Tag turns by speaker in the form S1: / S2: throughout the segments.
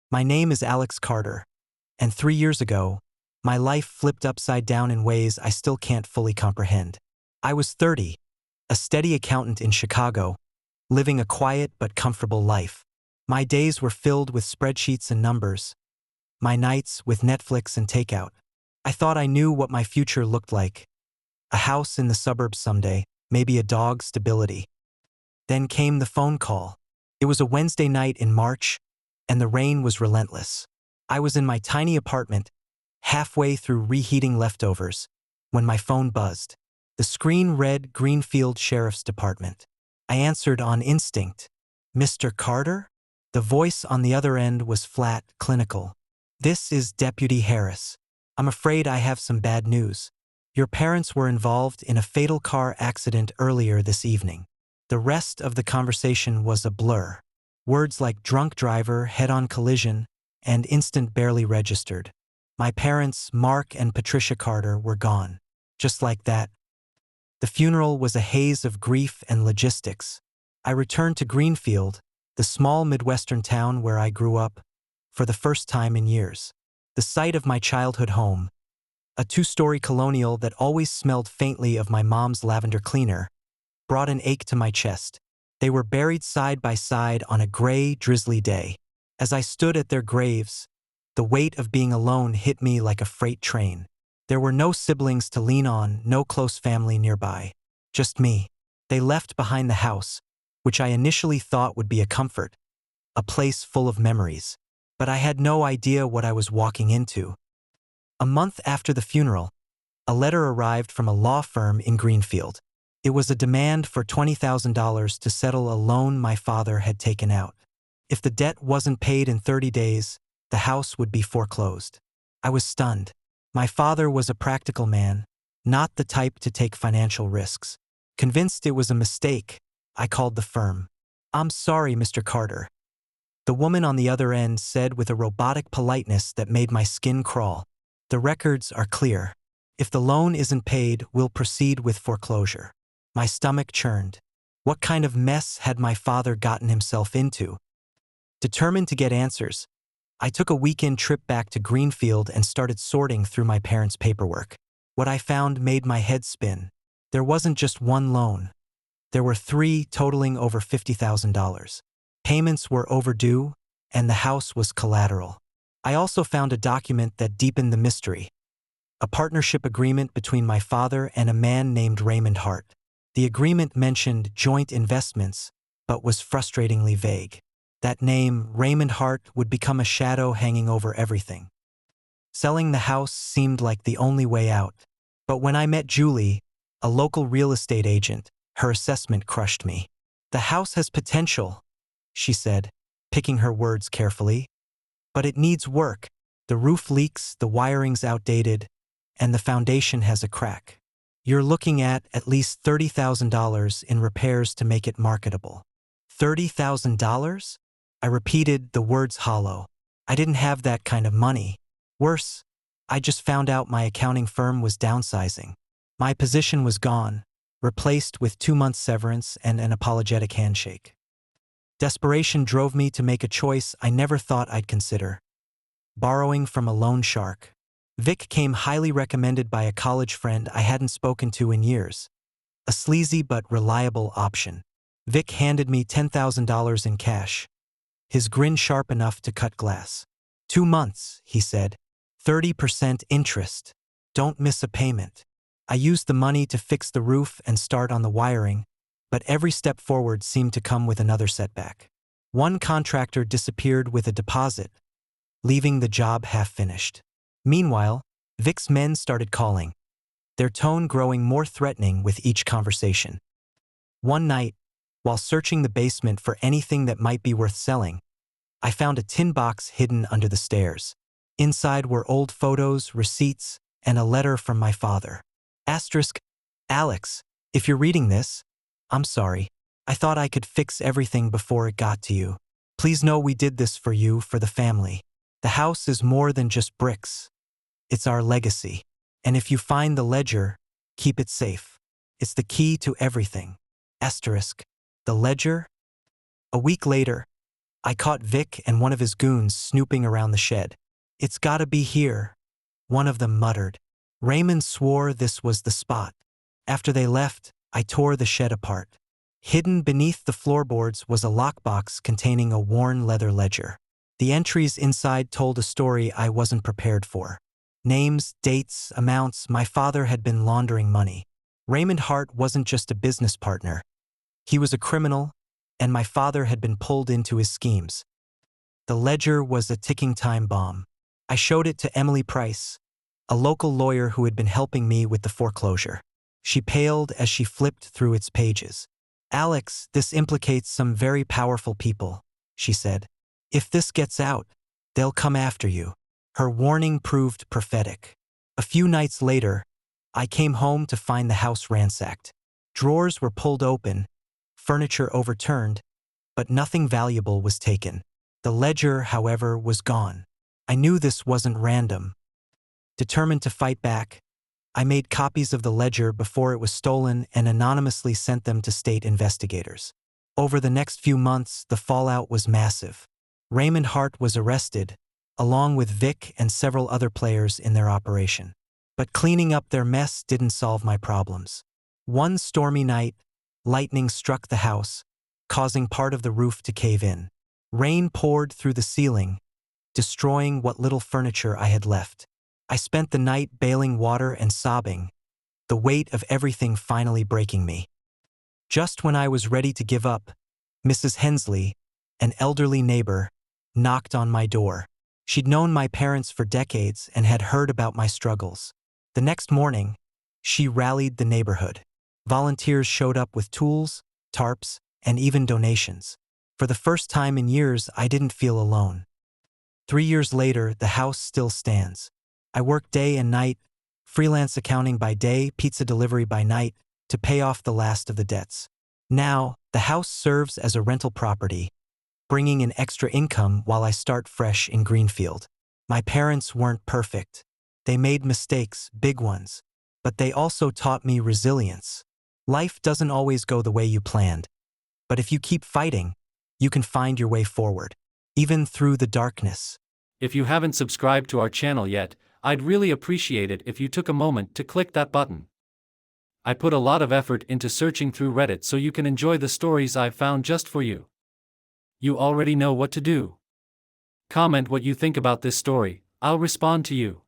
S1: My name is Alex Carter, and 3 years ago, my life flipped upside down in ways I still can't fully comprehend. I was 30, a steady accountant in Chicago, living a quiet but comfortable life. My days were filled with spreadsheets and numbers, my nights with Netflix and takeout. I thought I knew what my future looked like. A house in the suburbs someday, maybe a dog, stability. Then came the phone call. It was a Wednesday night in March, and the rain was relentless. I was in my tiny apartment, halfway through reheating leftovers, when my phone buzzed. The screen read Greenfield Sheriff's Department. I answered on instinct. "Mr. Carter?" The voice on the other end was flat, clinical. "This is Deputy Harris. I'm afraid I have some bad news. Your parents were involved in a fatal car accident earlier this evening." The rest of the conversation was a blur. Words like drunk driver, head-on collision, and instant barely registered. My parents, Mark and Patricia Carter, were gone. Just like that. The funeral was a haze of grief and logistics. I returned to Greenfield, the small Midwestern town where I grew up, for the first time in years. The site of my childhood home, a two-story colonial that always smelled faintly of my mom's lavender cleaner, brought an ache to my chest. They were buried side by side on a gray, drizzly day. As I stood at their graves, the weight of being alone hit me like a freight train. There were no siblings to lean on, no close family nearby. Just me. They left behind the house, which I initially thought would be a comfort, a place full of memories. But I had no idea what I was walking into. A month after the funeral, a letter arrived from a law firm in Greenfield. It was a demand for $20,000 to settle a loan my father had taken out. If the debt wasn't paid in 30 days, the house would be foreclosed. I was stunned. My father was a practical man, not the type to take financial risks. Convinced it was a mistake, I called the firm. "I'm sorry, Mr. Carter," the woman on the other end said with a robotic politeness that made my skin crawl. "The records are clear. If the loan isn't paid, we'll proceed with foreclosure." My stomach churned. What kind of mess had my father gotten himself into? Determined to get answers, I took a weekend trip back to Greenfield and started sorting through my parents' paperwork. What I found made my head spin. There wasn't just one loan. There were three, totaling over $50,000. Payments were overdue, and the house was collateral. I also found a document that deepened the mystery. A partnership agreement between my father and a man named Raymond Hart. The agreement mentioned joint investments, but was frustratingly vague. That name, Raymond Hart, would become a shadow hanging over everything. Selling the house seemed like the only way out. But when I met Julie, a local real estate agent, her assessment crushed me. "The house has potential," she said, picking her words carefully. "But it needs work. The roof leaks, the wiring's outdated, and the foundation has a crack. You're looking at least $30,000 in repairs to make it marketable." $30,000? I repeated, the words hollow. I didn't have that kind of money. Worse, I just found out my accounting firm was downsizing. My position was gone, replaced with 2 months severance and an apologetic handshake. Desperation drove me to make a choice I never thought I'd consider. Borrowing from a loan shark. Vic came highly recommended by a college friend I hadn't spoken to in years. A sleazy but reliable option. Vic handed me $10,000 in cash, his grin sharp enough to cut glass. 2 months, he said. 30% interest. Don't miss a payment. I used the money to fix the roof and start on the wiring, but every step forward seemed to come with another setback. One contractor disappeared with a deposit, leaving the job half-finished. Meanwhile, Vic's men started calling, their tone growing more threatening with each conversation. One night, while searching the basement for anything that might be worth selling, I found a tin box hidden under the stairs. Inside were old photos, receipts, and a letter from my father. Asterisk, "Alex, if you're reading this, I'm sorry. I thought I could fix everything before it got to you. Please know we did this for you, for the family. The house is more than just bricks. It's our legacy. And if you find the ledger, keep it safe. It's the key to everything." Asterisk, the ledger? A week later, I caught Vic and one of his goons snooping around the shed. "It's gotta be here," one of them muttered. Raymond swore this was the spot. After they left, I tore the shed apart. Hidden beneath the floorboards was a lockbox containing a worn leather ledger. The entries inside told a story I wasn't prepared for. Names, dates, amounts. My father had been laundering money. Raymond Hart wasn't just a business partner. He was a criminal, and my father had been pulled into his schemes. The ledger was a ticking time bomb. I showed it to Emily Price, a local lawyer who had been helping me with the foreclosure. She paled as she flipped through its pages. "Alex, this implicates some very powerful people," she said. "If this gets out, they'll come after you." Her warning proved prophetic. A few nights later, I came home to find the house ransacked. Drawers were pulled open, furniture overturned, but nothing valuable was taken. The ledger, however, was gone. I knew this wasn't random. Determined to fight back, I made copies of the ledger before it was stolen and anonymously sent them to state investigators. Over the next few months, the fallout was massive. Raymond Hart was arrested, along with Vic and several other players in their operation. But cleaning up their mess didn't solve my problems. One stormy night, lightning struck the house, causing part of the roof to cave in. Rain poured through the ceiling, destroying what little furniture I had left. I spent the night bailing water and sobbing, the weight of everything finally breaking me. Just when I was ready to give up, Mrs. Hensley, an elderly neighbor, knocked on my door. She'd known my parents for decades and had heard about my struggles. The next morning, she rallied the neighborhood. Volunteers showed up with tools, tarps, and even donations. For the first time in years, I didn't feel alone. 3 years later, the house still stands. I work day and night, freelance accounting by day, pizza delivery by night, to pay off the last of the debts. Now, the house serves as a rental property, bringing in extra income while I start fresh in Greenfield. My parents weren't perfect. They made mistakes, big ones, but they also taught me resilience. Life doesn't always go the way you planned, but if you keep fighting, you can find your way forward, even through the darkness.
S2: If you haven't subscribed to our channel yet, I'd really appreciate it if you took a moment to click that button. I put a lot of effort into searching through Reddit so you can enjoy the stories I've found just for you. You already know what to do. Comment what you think about this story, I'll respond to you.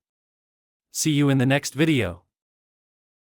S2: See you in the next video.